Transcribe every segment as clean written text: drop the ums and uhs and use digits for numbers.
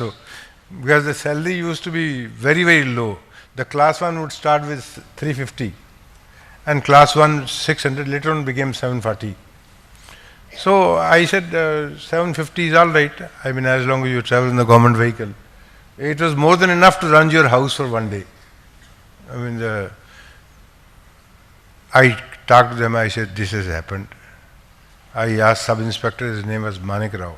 also, because the salary used to be very, very low. The class 1 would start with 350 and class 1 600, later on became 740. So I said 750 is all right. I mean, as long as you travel in the government vehicle. It was more than enough to run your house for one day. I mean, I talked to them, I said, this has happened. I asked sub-inspector, his name was Manik Rao.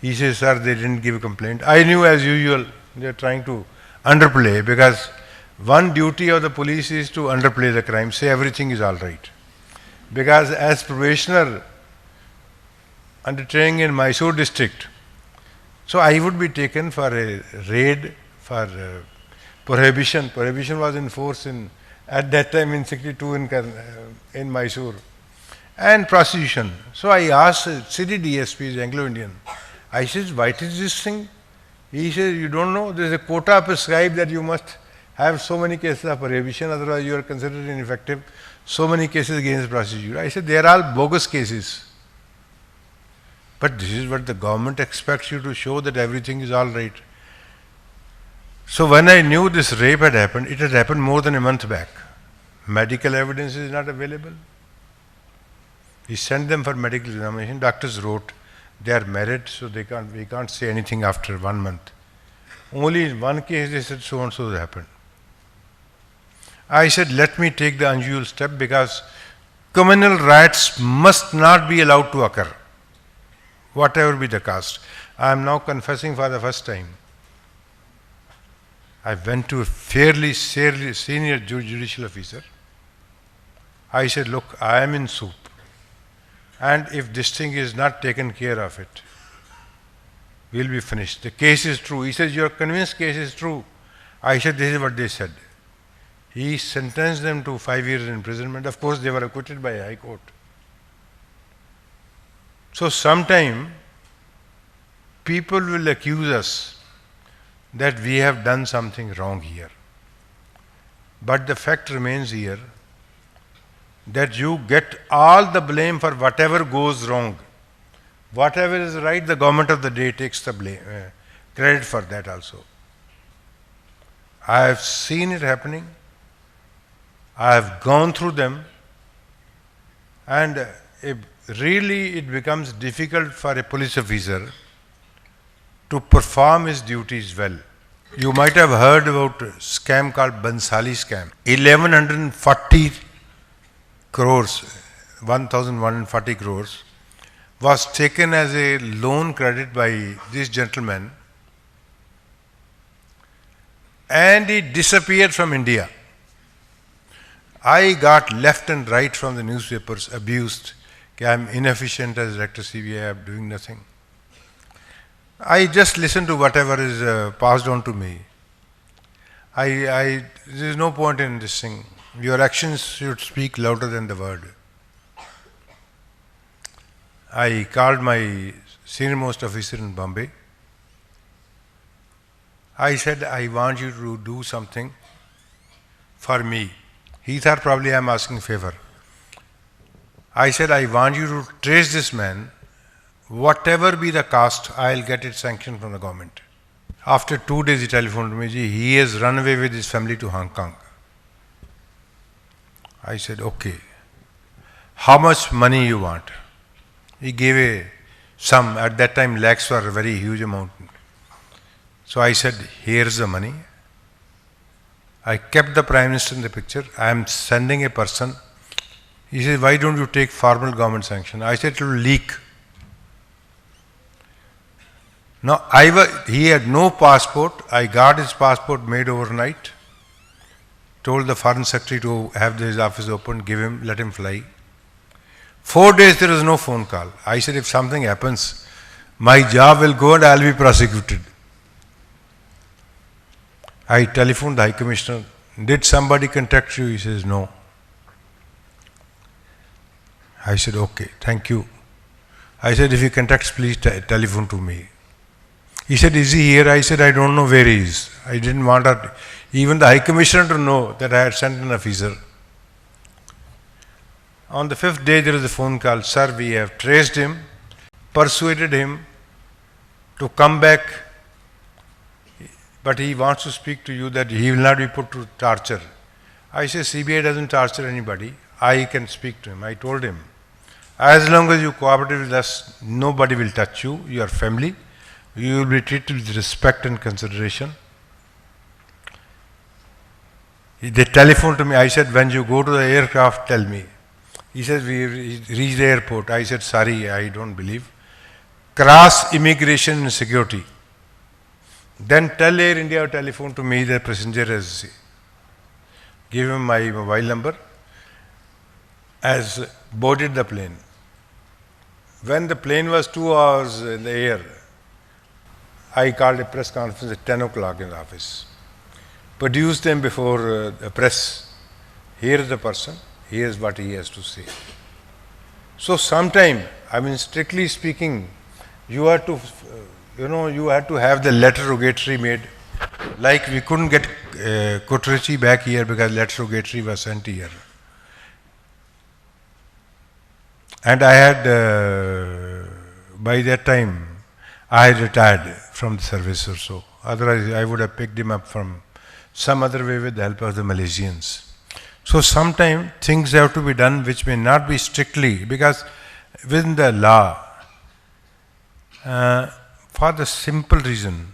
He says, sir, they didn't give a complaint. I knew as usual, they are trying to underplay, because one duty of the police is to underplay the crime, say everything is all right. Because as probationer under training in Mysore district, so I would be taken for a raid for prohibition. Prohibition was in force at that time in 62 in Mysore, and prostitution. So I asked city DSP, Anglo-Indian, I said, what is this thing? He says, you don't know, there is a quota prescribed that you must have so many cases of prohibition, otherwise you are considered ineffective, so many cases against prostitution. I said, they are all bogus cases. But this is what the government expects you to show, that everything is all right. So when I knew this rape had happened, it had happened more than a month back. Medical evidence is not available. We sent them for medical examination. Doctors wrote, they are married, so we can't say anything after 1 month. Only in one case they said so and so happened. I said, let me take the unusual step, because communal riots must not be allowed to occur, whatever be the cost. I am now confessing for the first time. I went to a fairly senior judicial officer. I said, look, I am in soup, and if this thing is not taken care of, it will be finished. The case is true. He says, you are convinced case is true. I said, this is what they said. He sentenced them to 5 years imprisonment. Of course, they were acquitted by High Court. So sometime people will accuse us that we have done something wrong here. But the fact remains here that you get all the blame for whatever goes wrong. Whatever is right, the government of the day takes the blame, credit for that also. I have seen it happening. I have gone through them, and really it becomes difficult for a police officer to perform his duties well. You might have heard about a scam called Bansali scam. 1140 crores, 1140 crores was taken as a loan credit by this gentleman, and he disappeared from India. I got left and right from the newspapers abused. I am inefficient as director CBI, I am doing nothing. I just listen to whatever is passed on to me. There is no point in this thing. Your actions should speak louder than the word. I called my senior most officer in Bombay. I said, I want you to do something for me. He thought probably I am asking a favor. I said, I want you to trace this man. Whatever be the cost, I'll get it sanctioned from the government. After 2 days, he telephoned me, he has run away with his family to Hong Kong. I said, okay. How much money you want? He gave a sum. At that time, lakhs were a very huge amount. So I said, here's the money. I kept the Prime Minister in the picture. I am sending a person. He said, why don't you take formal government sanction? I said, it will leak. Now, he had no passport. I got his passport made overnight. Told the Foreign Secretary to have his office opened, give him, let him fly. 4 days there was no phone call. I said, if something happens, my job will go and I will be prosecuted. I telephoned the High Commissioner. Did somebody contact you? He says, no. I said, okay, thank you. I said, if he contacts, please telephone to me. He said, is he here? I said, I don't know where he is. I didn't want even the High Commissioner to know that I had sent an officer. On the 5th day, there was a phone call. Sir, we have traced him, persuaded him to come back but he wants to speak to you that he will not be put to torture. I say CBI doesn't torture anybody. I can speak to him. I told him, as long as you cooperate with us, nobody will touch you, your family. You will be treated with respect and consideration. They telephoned to me. I said, when you go to the aircraft, tell me. He says, we reached the airport. I said, sorry, I don't believe. Cross immigration and security. Then tell Air India telephone to me, the passenger has, give him my mobile number, has boarded the plane. When the plane was 2 hours in the air, I called a press conference at 10 o'clock in the office. Produced them before the press. Here is the person, here is what he has to say. So sometime, I mean strictly speaking, you have to, you had to have the letter rogatory made. Like we couldn't get Kottarachi back here because letter rogatory was sent here. And I had, by that time, I had retired from the service or so. Otherwise, I would have picked him up from some other way with the help of the Malaysians. So sometimes things have to be done which may not be strictly, because within the law, for the simple reason,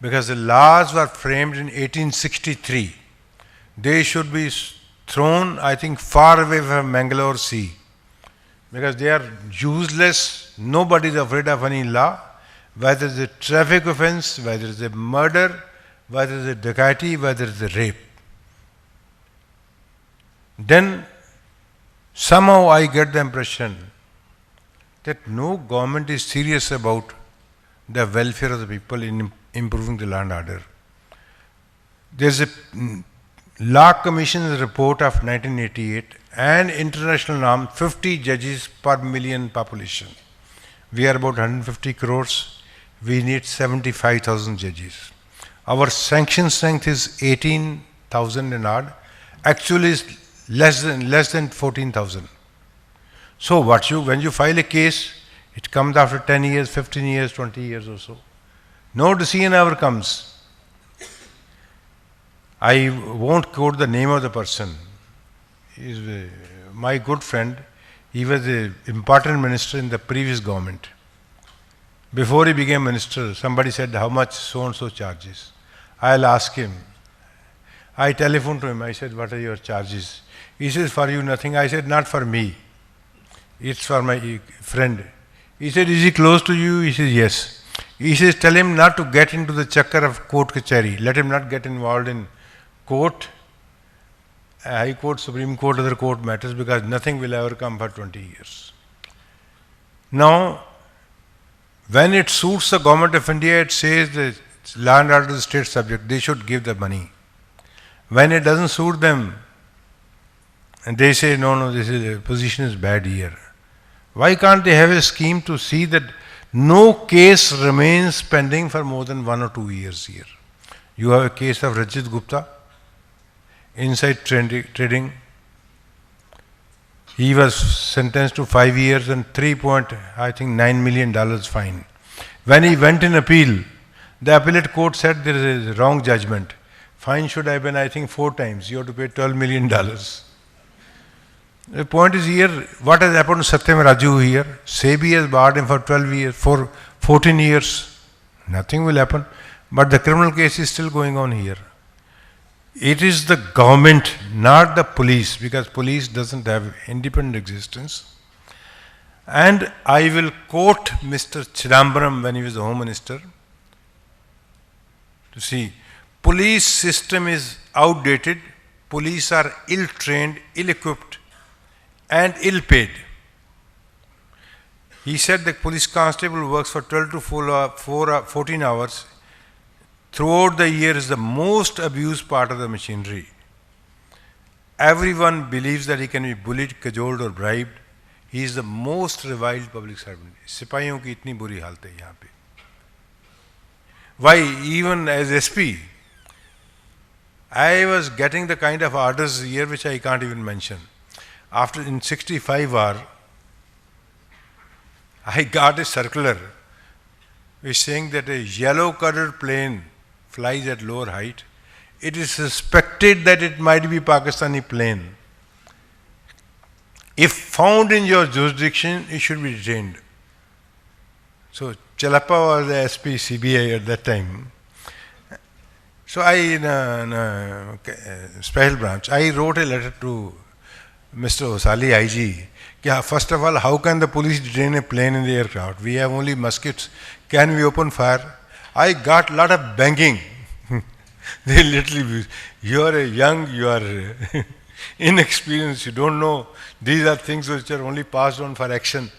because the laws were framed in 1863, they should be thrown, I think, far away from Mangalore Sea, because they are useless. Nobody is afraid of any law, whether it's a traffic offense, whether it's a murder, whether it's a dacoity, whether it's a rape. Then somehow I get the impression that no government is serious about the welfare of the people in improving the law and order. There's a Law Commission's report of 1988 and international norm, 50 judges per million population. We are about 150 crores. We need 75,000 judges. Our sanction strength is 18,000 and odd. Actually, is less than 14,000. So when you file a case, it comes after 10 years, 15 years, 20 years or so. No decision ever comes. I won't quote the name of the person. He is my good friend. He was an important minister in the previous government. Before he became minister, somebody said, how much so-and-so charges? I'll ask him. I telephoned to him. I said, what are your charges? He says, for you nothing. I said, not for me. It's for my friend. He said, is he close to you? He says, yes. He says, tell him not to get into the chakkar of court kachari. Let him not get involved in court, High Court, Supreme Court, other court matters, because nothing will ever come for 20 years. Now, when it suits the government of India, it says that law and order is state subject, they should give the money. When it doesn't suit them, and they say, no, the position is bad here. Why can't they have a scheme to see that no case remains pending for more than 1 or 2 years here? You have a case of Rajit Gupta, inside trading. He was sentenced to 5 years and $3.9 million fine. When he went in appeal, the appellate court said there is a wrong judgment. Fine should have been, I think, 4 times. You have to pay $12 million. The point is here, what has happened to Satyam Raju here? SEBI has barred him for 12 years, for 14 years. Nothing will happen. But the criminal case is still going on here. It is the government, not the police, because police doesn't have independent existence. And I will quote Mr. Chidambaram when he was the Home Minister. To see, police system is outdated, police are ill-trained, ill-equipped, and ill-paid. He said the police constable works for 12 to 14 hours. Throughout the year is the most abused part of the machinery. Everyone believes that he can be bullied, cajoled or bribed. He is the most reviled public servant. सिपाहियों की इतनी बुरी हालत है यहाँ पे. Why, even as SP, I was getting the kind of orders here which I can't even mention. After in 65 hour, I got a circular is saying that a yellow-colored plane flies at lower height. It is suspected that it might be Pakistani plane. If found in your jurisdiction, it should be detained. So Chalappa was the SP CBI at that time. So I, in a special branch, I wrote a letter to Mr. Osali IG. First of all, how can the police detain a plane in the aircraft? We have only muskets. Can we open fire? I got a lot of banging. They literally, you are young, you are inexperienced, you don't know. These are things which are only passed on for action.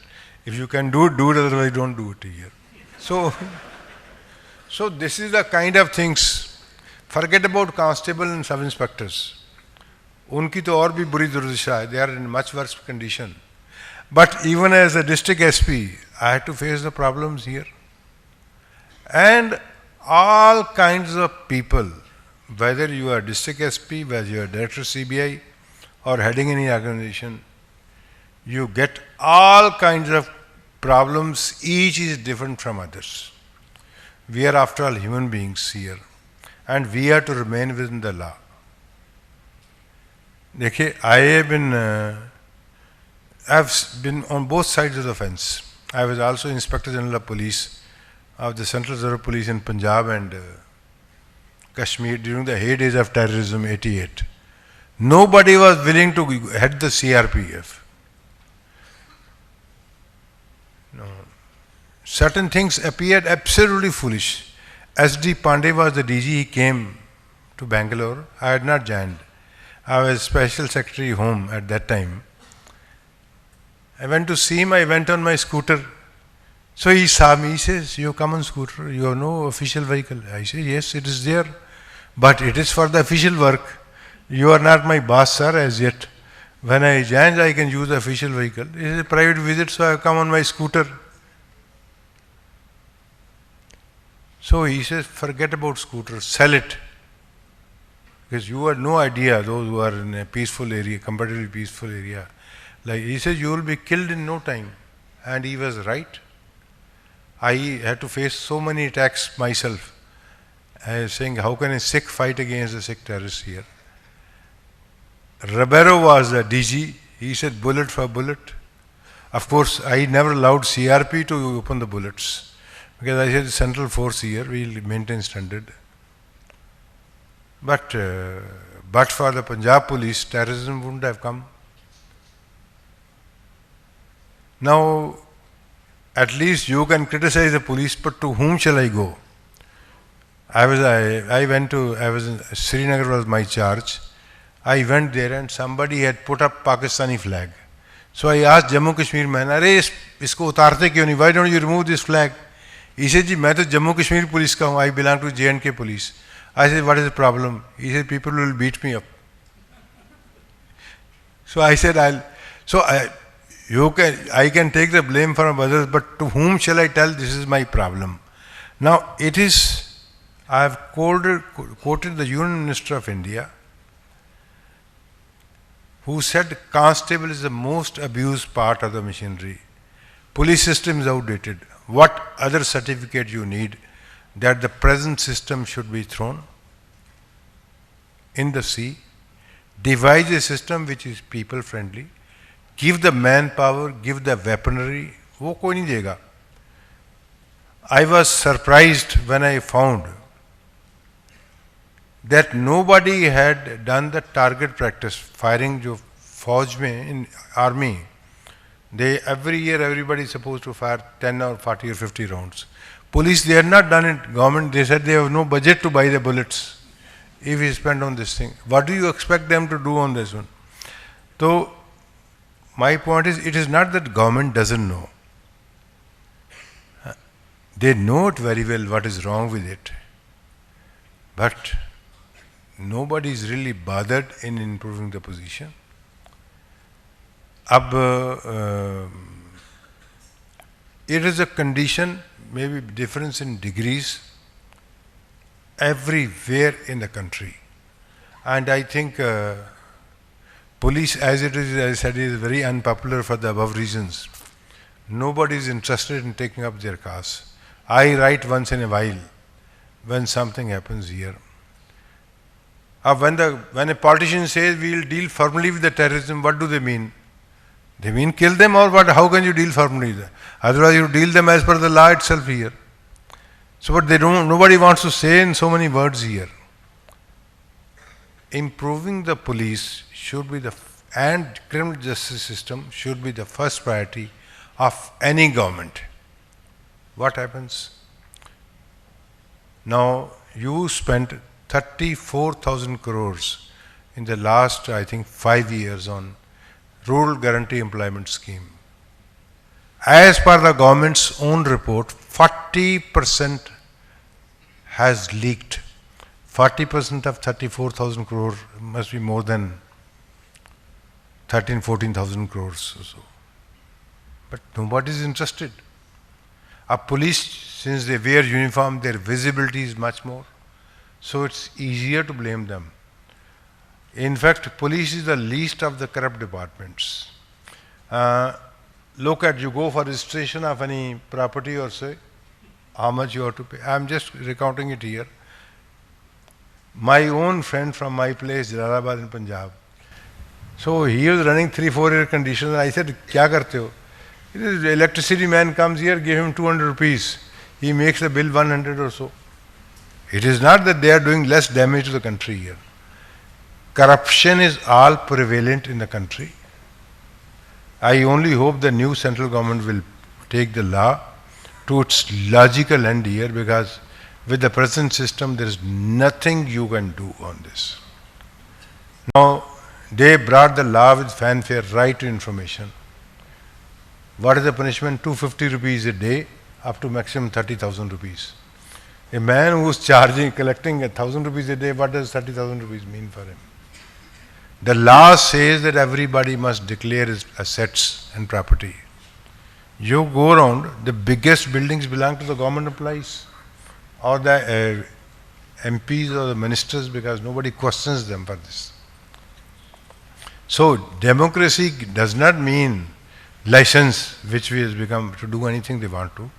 If you can do it, otherwise don't do it here. So this is the kind of things. Forget about constable and sub-inspectors. उनकी तो और भी बुरी दुर्दशा है. They are in much worse condition. But even as a district SP, I had to face the problems here. And all kinds of people, whether you are district SP, whether you are director CBI, or heading any organization, you get all kinds of problems. Each is different from others. We are, after all, human beings here, and we are to remain within the law. I've been on both sides of the fence. I was also Inspector General of Police of the Central Reserve Police in Punjab and Kashmir during the heydays of terrorism, 88. Nobody was willing to head the CRPF. No. Certain things appeared absolutely foolish. SD Pandey was the DG, he came to Bangalore. I had not joined. I was Special Secretary Home at that time. I went to see him, I went on my scooter. So he saw me, he says, you come on scooter, you have no official vehicle. I said, yes, it is there, but it is for the official work. You are not my boss, sir, as yet. When I join, I can use the official vehicle. It is a private visit, so I have come on my scooter. So he says, forget about scooter, sell it. Because you have no idea, those who are in a peaceful area, comparatively peaceful area. Like he says, you will be killed in no time. And he was right. I had to face so many attacks myself. I was saying, how can a Sikh fight against the Sikh terrorists here? Ribeiro was the DG. He said, bullet for bullet. Of course, I never allowed CRP to open the bullets. Because I said, central force here, we will maintain standard. But for the Punjab police, terrorism wouldn't have come. Now, at least you can criticize the police, but to whom shall I go? I was in Srinagar was my charge. I went there and somebody had put up Pakistani flag. So I asked Jammu Kashmir man, "Arey, isko utarte kyun nahi? Why don't you remove this flag?" He said, "Ji, main to Jammu Kashmir police ka hu. I belong to J&K police." I said, "What is the problem?" He said, "People will beat me up." So I said, I can take the blame from others, but to whom shall I tell this is my problem? Now I have quoted the Union Minister of India, who said constable is the most abused part of the machinery. Police system is outdated. What other certificate you need that the present system should be thrown in the sea? Devise a system which is people friendly. Give the manpower, give the weaponry. वो कोई नहीं देगा. I was surprised when I found that nobody had done the target practice, firing जो फौज में in army. Every year everybody is supposed to fire 10 or 40 or 50 rounds. Police, they had not done it. Government, they said they have no budget to buy the bullets if we spend on this thing. What do you expect them to do on this one? So my point is, it is not that government doesn't know. They know it very well what is wrong with it. But nobody is really bothered in improving the position. It is a condition, maybe difference in degrees, everywhere in the country. And I think police, as it is, as I said, is very unpopular for the above reasons. Nobody is interested in taking up their cause. I write once in a while when something happens here. When a politician says we will deal firmly with the terrorism, what do they mean? They mean kill them or what? How can you deal firmly? Otherwise you deal them as per the law itself here. So but nobody wants to say in so many words here. Improving the police should be and criminal justice system should be the first priority of any government. What happens? Now you spent 34,000 crores in the last, I think, 5 years on Rural Guarantee Employment Scheme. As per the government's own report, 40% has leaked. 40% of 34,000 crore must be more than 14,000 crores or so. But nobody is interested. A police, since they wear uniform, their visibility is much more. So it's easier to blame them. In fact, police is the least of the corrupt departments. Look at, you go for registration of any property or say, how much you have to pay. I am just recounting it here. My own friend from my place, Jalalabad in Punjab. So he was running 3-4 air conditioners. I said, "Kya karte ho?" The electricity man comes here, give him 200 rupees. He makes the bill 100 or so. It is not that they are doing less damage to the country here. Corruption is all prevalent in the country. I only hope the new central government will take the law to its logical end here, because with the present system there is nothing you can do on this. Now they brought the law with fanfare, right to information. What is the punishment? 250 rupees a day up to maximum 30,000 rupees. A man who is collecting 1,000 rupees a day, what does 30,000 rupees mean for him? The law says that everybody must declare his assets and property. You go around, the biggest buildings belong to the government employees or the MPs or the ministers, because nobody questions them for this. So democracy does not mean license which has become to do anything they want to.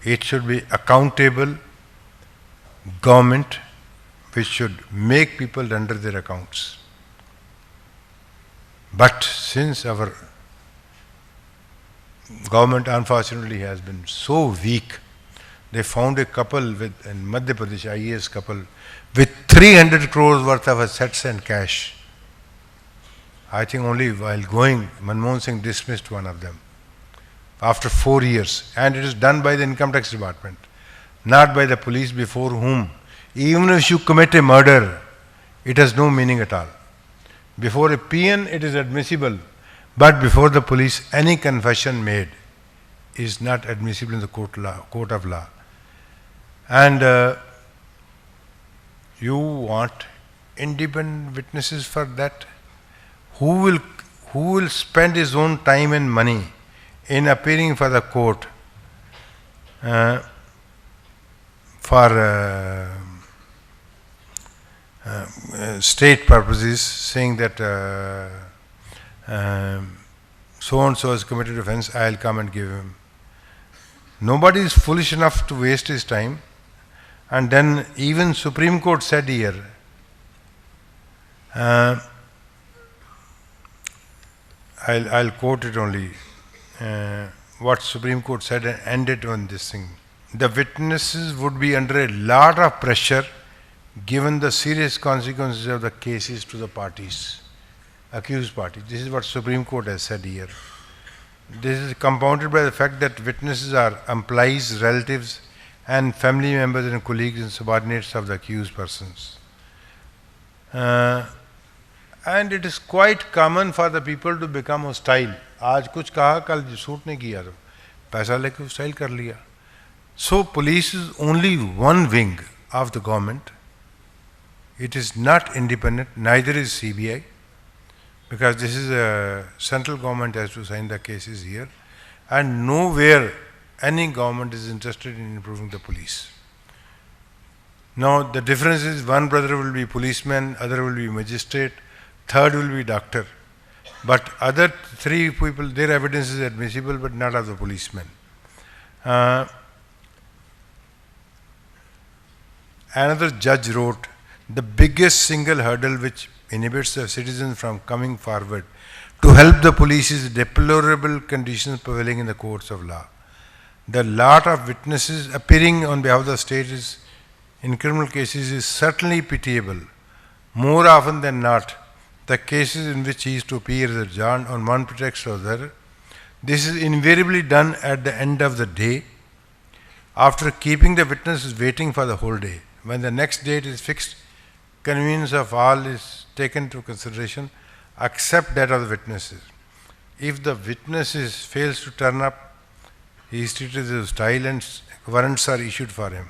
It should be accountable government which should make people render their accounts. But since our government unfortunately has been so weak, they found a couple in Madhya Pradesh, IAS couple, with 300 crores worth of assets and cash. I think only while going, Manmohan Singh dismissed one of them after 4 years, and it is done by the income tax department, not by the police, before whom, even if you commit a murder, it has no meaning at all. Before a PN it is admissible, but before the police any confession made is not admissible in the court of law. And you want independent witnesses for that? Who will spend his own time and money in appearing for the court for state purposes, saying that so-and-so has committed offense, I'll come and give him. Nobody is foolish enough to waste his time. And then even Supreme Court said here, I'll quote it only, what Supreme Court said and ended on this thing. The witnesses would be under a lot of pressure given the serious consequences of the cases to the parties, accused parties. This is what Supreme Court has said here. This is compounded by the fact that witnesses are employees, relatives, and family members and colleagues and subordinates of the accused persons. And it is quite common for the people to become hostile. आज कुछ कहा, कल suit नहीं किया, तो पैसा लेके hostile कर लिया. So police is only one wing of the government. It is not independent, neither is CBI, because this is a central government has to sign the cases here, and nowhere any government is interested in improving the police. Now the difference is, one brother will be policeman, other will be magistrate, third will be doctor. But other three people, their evidence is admissible, but not of the policeman. Another judge wrote, the biggest single hurdle which inhibits the citizens from coming forward to help the police is deplorable conditions prevailing in the courts of law. The lot of witnesses appearing on behalf of the state in criminal cases is certainly pitiable. More often than not, the cases in which he is to appear is adjourned on one pretext or the other. This is invariably done at the end of the day, after keeping the witnesses waiting for the whole day. When the next date is fixed, convenience of all is taken into consideration, except that of the witnesses. If the witnesses fails to turn up, he is treated as hostile and warrants are issued for him.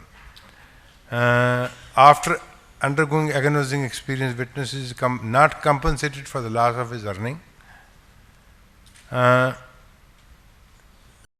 After undergoing agonizing experience, witnesses not compensated for the loss of his earning.